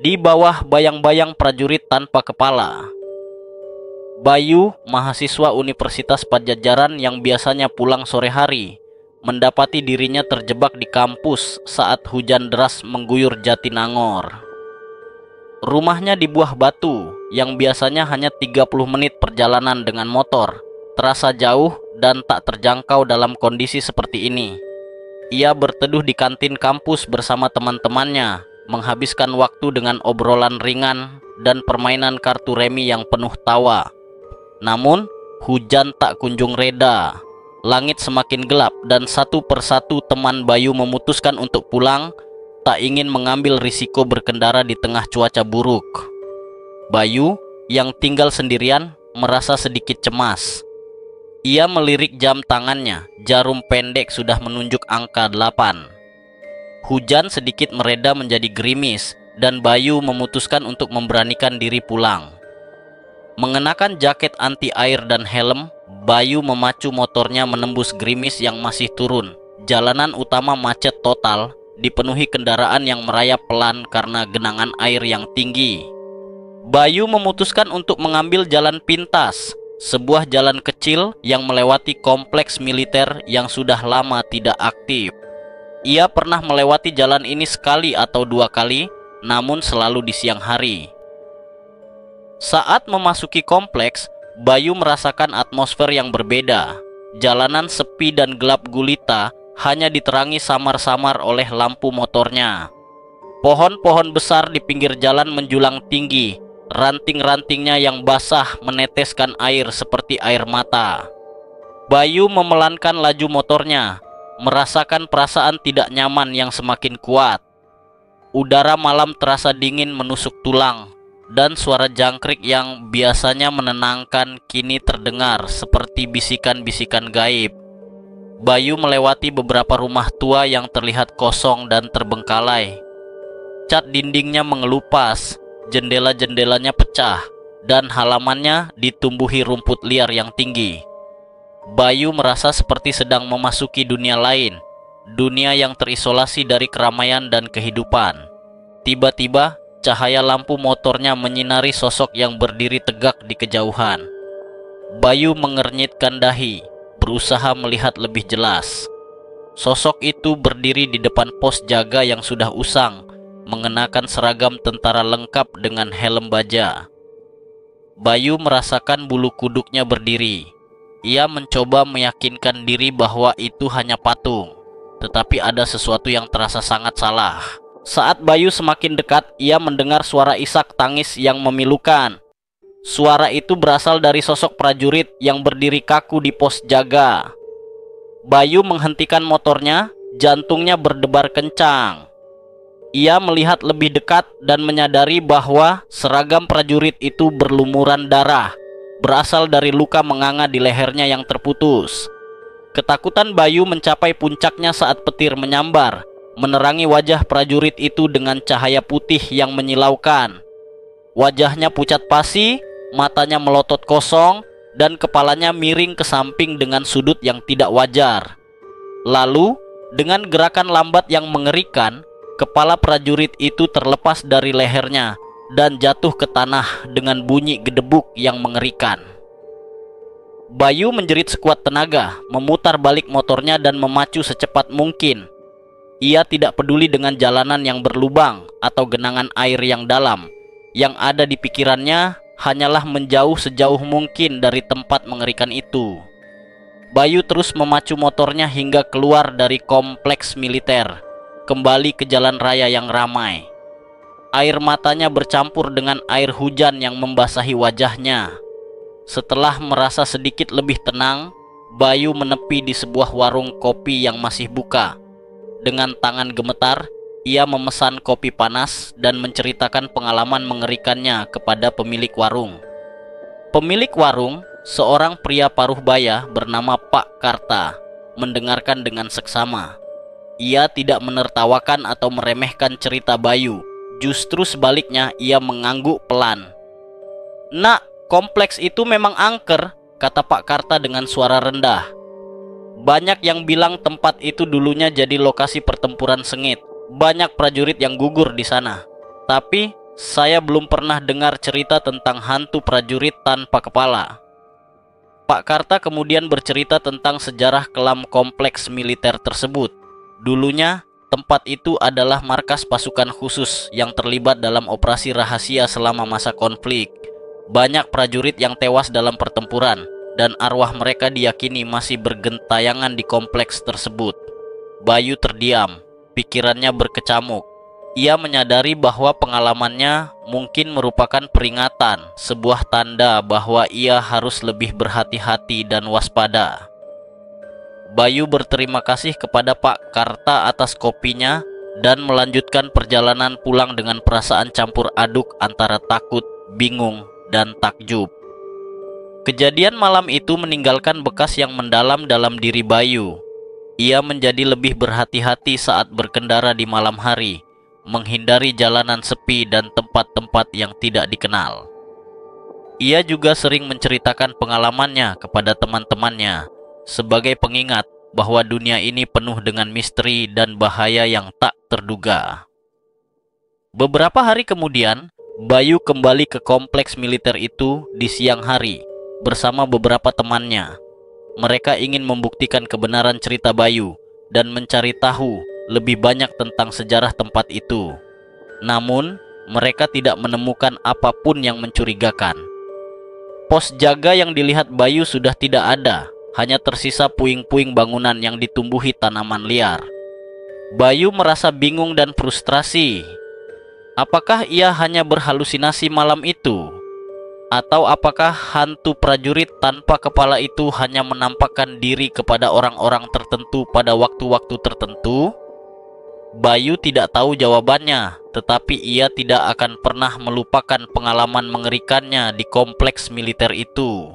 Di bawah bayang-bayang prajurit tanpa kepala, Bayu, mahasiswa Universitas Padjadjaran yang biasanya pulang sore hari, mendapati dirinya terjebak di kampus saat hujan deras mengguyur Jatinangor. Rumahnya di Buah Batu yang biasanya hanya 30 menit perjalanan dengan motor, terasa jauh dan tak terjangkau dalam kondisi seperti ini. Ia berteduh di kantin kampus bersama teman-temannya, menghabiskan waktu dengan obrolan ringan dan permainan kartu remi yang penuh tawa. Namun, hujan tak kunjung reda. Langit semakin gelap dan satu persatu teman Bayu memutuskan untuk pulang, tak ingin mengambil risiko berkendara di tengah cuaca buruk. Bayu, yang tinggal sendirian, merasa sedikit cemas. Ia melirik jam tangannya, jarum pendek sudah menunjuk angka 8. Hujan sedikit mereda menjadi gerimis, dan Bayu memutuskan untuk memberanikan diri pulang. Mengenakan jaket anti air dan helm, Bayu memacu motornya menembus gerimis yang masih turun. Jalanan utama macet total, dipenuhi kendaraan yang merayap pelan karena genangan air yang tinggi. Bayu memutuskan untuk mengambil jalan pintas, sebuah jalan kecil yang melewati kompleks militer yang sudah lama tidak aktif. Ia pernah melewati jalan ini sekali atau dua kali, namun selalu di siang hari. Saat memasuki kompleks, Bayu merasakan atmosfer yang berbeda. Jalanan sepi dan gelap gulita, hanya diterangi samar-samar oleh lampu motornya. Pohon-pohon besar di pinggir jalan menjulang tinggi, ranting-rantingnya yang basah meneteskan air seperti air mata. Bayu memelankan laju motornya, merasakan perasaan tidak nyaman yang semakin kuat. Udara malam terasa dingin menusuk tulang, dan suara jangkrik yang biasanya menenangkan kini terdengar seperti bisikan-bisikan gaib. Bayu melewati beberapa rumah tua yang terlihat kosong dan terbengkalai. Cat dindingnya mengelupas, jendela-jendelanya pecah, dan halamannya ditumbuhi rumput liar yang tinggi. Bayu merasa seperti sedang memasuki dunia lain, dunia yang terisolasi dari keramaian dan kehidupan. Tiba-tiba, cahaya lampu motornya menyinari sosok yang berdiri tegak di kejauhan. Bayu mengernyitkan dahi, berusaha melihat lebih jelas. Sosok itu berdiri di depan pos jaga yang sudah usang, mengenakan seragam tentara lengkap dengan helm baja. Bayu merasakan bulu kuduknya berdiri. Ia mencoba meyakinkan diri bahwa itu hanya patung, tetapi ada sesuatu yang terasa sangat salah. Saat Bayu semakin dekat, ia mendengar suara isak tangis yang memilukan. Suara itu berasal dari sosok prajurit yang berdiri kaku di pos jaga. Bayu menghentikan motornya, jantungnya berdebar kencang. Ia melihat lebih dekat dan menyadari bahwa seragam prajurit itu berlumuran darah, berasal dari luka menganga di lehernya yang terputus. Ketakutan Bayu mencapai puncaknya saat petir menyambar, menerangi wajah prajurit itu dengan cahaya putih yang menyilaukan. Wajahnya pucat pasi, matanya melotot kosong, dan kepalanya miring ke samping dengan sudut yang tidak wajar. Lalu, dengan gerakan lambat yang mengerikan, kepala prajurit itu terlepas dari lehernya dan jatuh ke tanah dengan bunyi gedebuk yang mengerikan. Bayu menjerit sekuat tenaga, memutar balik motornya dan memacu secepat mungkin. Ia tidak peduli dengan jalanan yang berlubang atau genangan air yang dalam. Yang ada di pikirannya hanyalah menjauh sejauh mungkin dari tempat mengerikan itu. Bayu terus memacu motornya hingga keluar dari kompleks militer, kembali ke jalan raya yang ramai. Air matanya bercampur dengan air hujan yang membasahi wajahnya. Setelah merasa sedikit lebih tenang, Bayu menepi di sebuah warung kopi yang masih buka. Dengan tangan gemetar, ia memesan kopi panas dan menceritakan pengalaman mengerikannya kepada pemilik warung. Pemilik warung, seorang pria paruh baya bernama Pak Karta, mendengarkan dengan seksama. Ia tidak menertawakan atau meremehkan cerita Bayu. Justru sebaliknya, ia mengangguk pelan. "Nak, kompleks itu memang angker," kata Pak Karta dengan suara rendah. Banyak yang bilang tempat itu dulunya jadi lokasi pertempuran sengit. Banyak prajurit yang gugur di sana. Tapi Saya belum pernah dengar cerita tentang hantu prajurit tanpa kepala. Pak Karta kemudian bercerita tentang sejarah kelam kompleks militer tersebut. Dulunya, tempat itu adalah markas pasukan khusus yang terlibat dalam operasi rahasia selama masa konflik. Banyak prajurit yang tewas dalam pertempuran, dan arwah mereka diyakini masih bergentayangan di kompleks tersebut. Bayu terdiam, pikirannya berkecamuk. Ia menyadari bahwa pengalamannya mungkin merupakan peringatan, sebuah tanda bahwa ia harus lebih berhati-hati dan waspada. Bayu berterima kasih kepada Pak Karta atas kopinya dan melanjutkan perjalanan pulang dengan perasaan campur aduk antara takut, bingung, dan takjub. Kejadian malam itu meninggalkan bekas yang mendalam dalam diri Bayu. Ia menjadi lebih berhati-hati saat berkendara di malam hari, menghindari jalanan sepi dan tempat-tempat yang tidak dikenal. Ia juga sering menceritakan pengalamannya kepada teman-temannya sebagai pengingat bahwa dunia ini penuh dengan misteri dan bahaya yang tak terduga. Beberapa hari kemudian, Bayu kembali ke kompleks militer itu di siang hari bersama beberapa temannya. Mereka ingin membuktikan kebenaran cerita Bayu dan mencari tahu lebih banyak tentang sejarah tempat itu. Namun, mereka tidak menemukan apapun yang mencurigakan. Pos jaga yang dilihat Bayu sudah tidak ada, hanya tersisa puing-puing bangunan yang ditumbuhi tanaman liar. Bayu merasa bingung dan frustrasi. Apakah ia hanya berhalusinasi malam itu? Atau apakah hantu prajurit tanpa kepala itu hanya menampakkan diri kepada orang-orang tertentu pada waktu-waktu tertentu? Bayu tidak tahu jawabannya, tetapi ia tidak akan pernah melupakan pengalaman mengerikannya di kompleks militer itu.